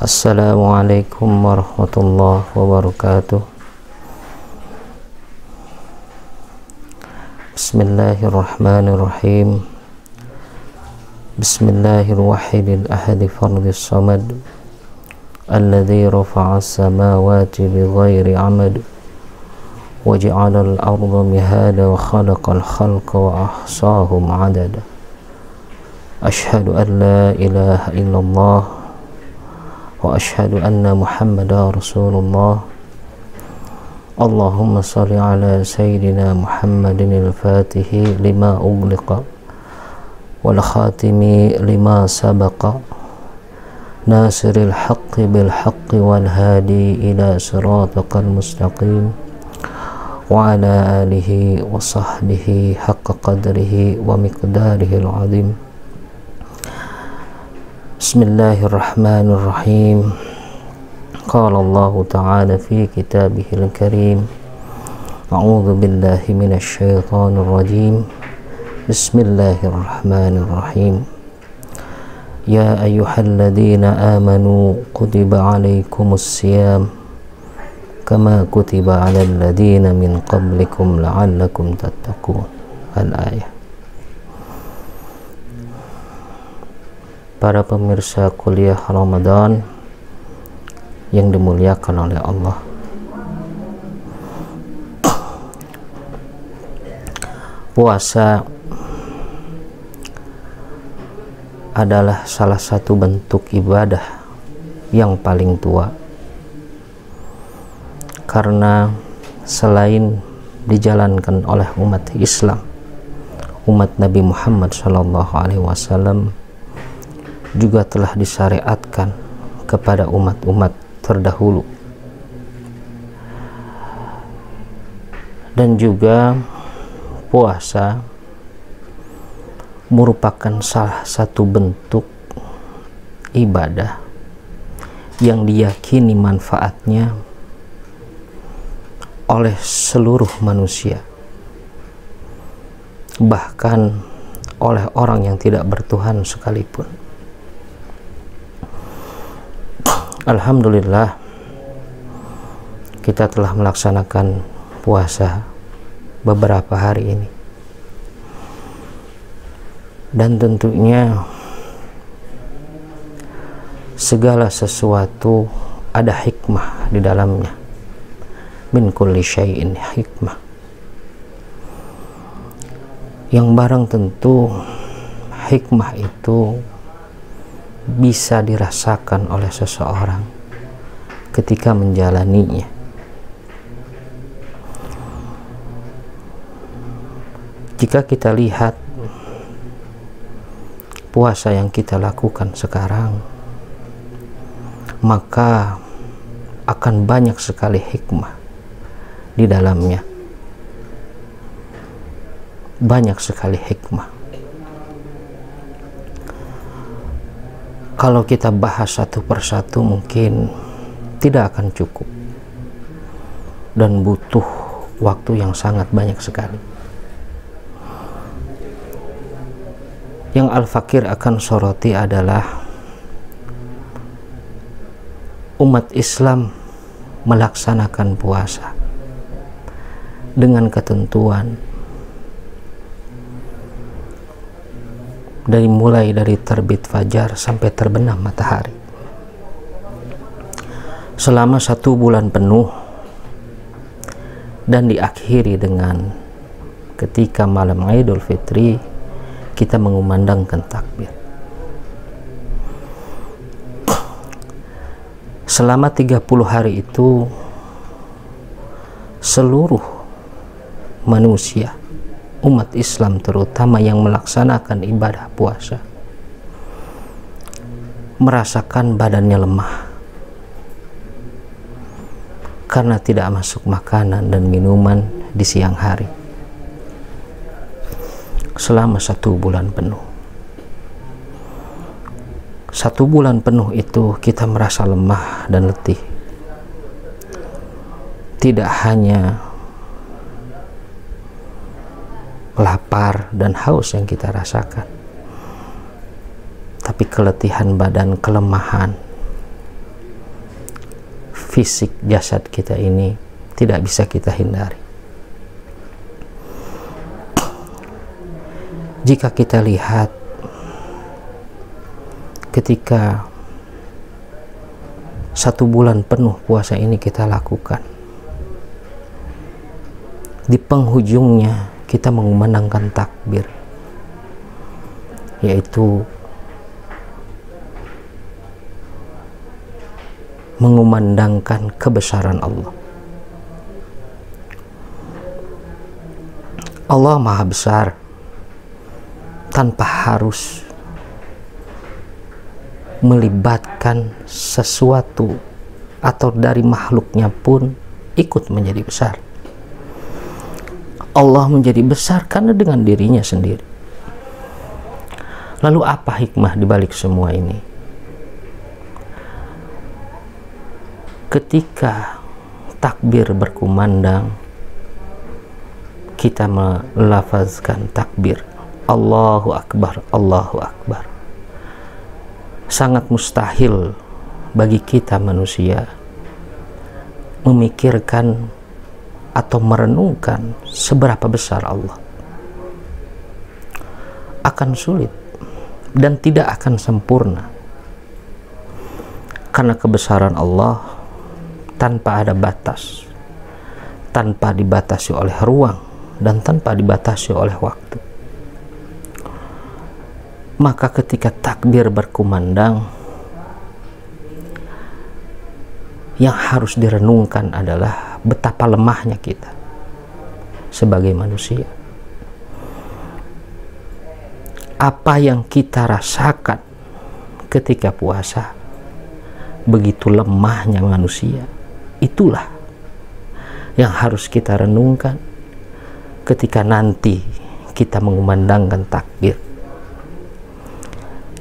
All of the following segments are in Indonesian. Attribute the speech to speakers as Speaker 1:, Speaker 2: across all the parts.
Speaker 1: Assalamualaikum warahmatullahi wabarakatuh. Bismillahirrahmanirrahim. Bismillahirwahidil ahadi fardis samad alladzi rafa'as samawati bighairi amad wa ja'alal arda mihada wa khalaqal khalqa wa ahsahum adada. Ashhadu an la ilaha illallah wa ashhadu anna Muhammadar Rasulullah. Allahumma salli ala sayyidina Muhammadin al-Fatihi lima ughliqa wal khatimi lima sabaqa nasiril haqqi bil haqqi wal hadi ila siratal mustaqim wa ala alihi wa sahbihi haqqa qadrihi wa miqdarihi al-azim. Bismillahirrahmanirrahim. Qala Allah Ta'ala fi kitabihil karim. A'udzu billahi minasy syaithanir rajim. Bismillahirrahmanirrahim. Ya ayyuhalladzina amanu kutiba 'alaikumus syiyam kama kutiba 'alal ladzina min qablikum la'allakum tattaqun. Al-ayah. Para pemirsa kuliah Ramadan yang dimuliakan oleh Allah, puasa adalah salah satu bentuk ibadah yang paling tua, karena selain dijalankan oleh umat Islam, umat Nabi Muhammad SAW juga telah disyariatkan kepada umat-umat terdahulu, dan juga puasa merupakan salah satu bentuk ibadah yang diyakini manfaatnya oleh seluruh manusia, bahkan oleh orang yang tidak bertuhan sekalipun. Alhamdulillah, kita telah melaksanakan puasa beberapa hari ini, dan tentunya segala sesuatu ada hikmah di dalamnya. Min kulli syai'in hikmah. Yang barang tentu hikmah itu bisa dirasakan oleh seseorang ketika menjalaninya. Jika kita lihat puasa yang kita lakukan sekarang, maka akan banyak sekali hikmah di dalamnya. Banyak sekali hikmah. Kalau kita bahas satu persatu mungkin tidak akan cukup dan butuh waktu yang sangat banyak sekali. Yang Al-Fakir akan soroti adalah umat Islam melaksanakan puasa dengan ketentuan mulai dari terbit fajar sampai terbenam matahari selama 1 bulan penuh, dan diakhiri dengan ketika malam Idul Fitri kita mengumandangkan takbir. Selama 30 hari itu seluruh manusia, umat Islam terutama yang melaksanakan ibadah puasa, merasakan badannya lemah karena tidak masuk makanan dan minuman di siang hari selama 1 bulan penuh. 1 bulan penuh itu kita merasa lemah dan letih, tidak hanya lapar dan haus yang kita rasakan, tapi keletihan badan, kelemahan, fisik jasad kita ini tidak bisa kita hindari. Jika kita lihat ketika 1 bulan penuh puasa ini kita lakukan, di penghujungnya kita mengumandangkan takbir, yaitu mengumandangkan kebesaran Allah. Allah Maha Besar tanpa harus melibatkan sesuatu atau dari makhluknya pun ikut menjadi besar. Allah menjadi besar karena dengan dirinya sendiri. Lalu apa hikmah dibalik semua ini? Ketika takbir berkumandang, kita melafazkan takbir, Allahu Akbar, Allahu Akbar. Sangat mustahil bagi kita manusia memikirkan atau merenungkan seberapa besar Allah. Akan sulit dan tidak akan sempurna, karena kebesaran Allah tanpa ada batas, tanpa dibatasi oleh ruang, dan tanpa dibatasi oleh waktu. Maka ketika takbir berkumandang, yang harus direnungkan adalah betapa lemahnya kita sebagai manusia. Apa yang kita rasakan ketika puasa, begitu lemahnya manusia. Itulah yang harus kita renungkan ketika nanti kita mengumandangkan takbir.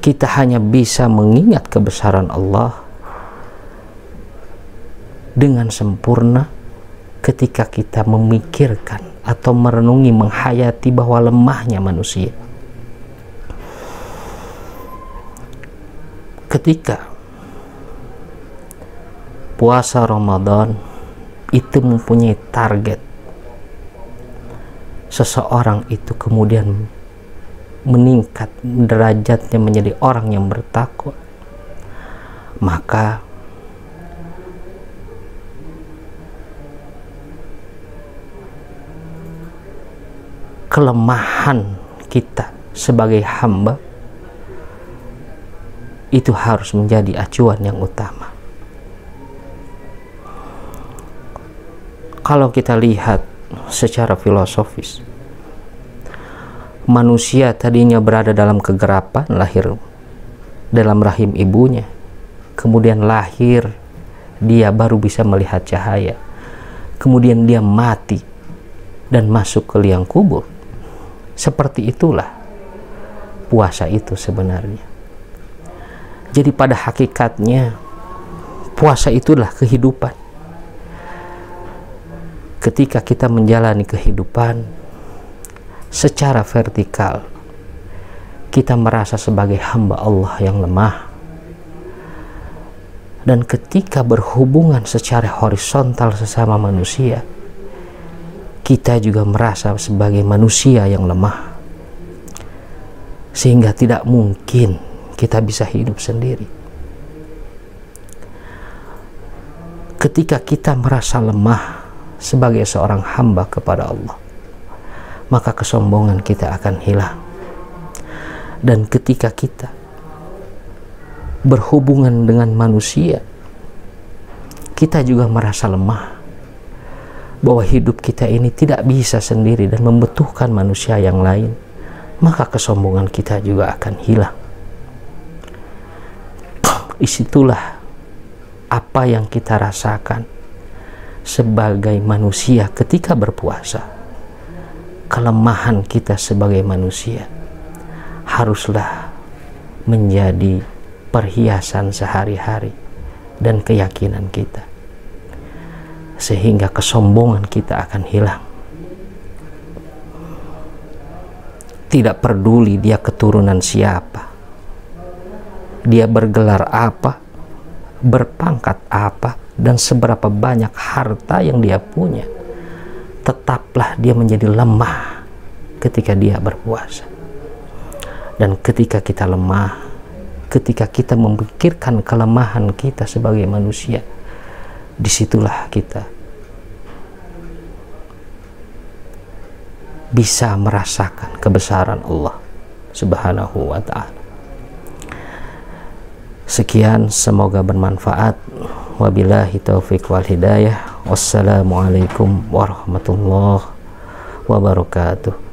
Speaker 1: Kita hanya bisa mengingat kebesaran Allah dengan sempurna ketika kita memikirkan atau merenungi, menghayati bahwa lemahnya manusia. Ketika puasa Ramadan itu mempunyai target, seseorang itu kemudian meningkat derajatnya menjadi orang yang bertakwa, maka kelemahan kita sebagai hamba itu harus menjadi acuan yang utama. Kalau kita lihat secara filosofis, manusia tadinya berada dalam kegelapan, lahir dalam rahim ibunya, kemudian lahir, dia baru bisa melihat cahaya, kemudian dia mati dan masuk ke liang kubur. Seperti itulah puasa itu sebenarnya. Jadi pada hakikatnya puasa itulah kehidupan. Ketika kita menjalani kehidupan secara vertikal, kita merasa sebagai hamba Allah yang lemah. Dan ketika berhubungan secara horizontal sesama manusia, kita juga merasa sebagai manusia yang lemah. Sehingga tidak mungkin kita bisa hidup sendiri. Ketika kita merasa lemah sebagai seorang hamba kepada Allah, maka kesombongan kita akan hilang. Dan ketika kita berhubungan dengan manusia, kita juga merasa lemah, bahwa hidup kita ini tidak bisa sendiri dan membutuhkan manusia yang lain, maka kesombongan kita juga akan hilang. Disitulah apa yang kita rasakan sebagai manusia ketika berpuasa. Kelemahan kita sebagai manusia haruslah menjadi perhiasan sehari-hari dan keyakinan kita, sehingga kesombongan kita akan hilang. Tidak peduli dia keturunan siapa, dia bergelar apa, berpangkat apa, dan seberapa banyak harta yang dia punya, tetaplah dia menjadi lemah ketika dia berpuasa. Dan ketika kita lemah, ketika kita memikirkan kelemahan kita sebagai manusia, disitulah kita bisa merasakan kebesaran Allah Subhanahu wa ta'ala. Sekian, semoga bermanfaat. Wabillahi taufiq wal hidayah. Wassalamualaikum warahmatullahi wabarakatuh.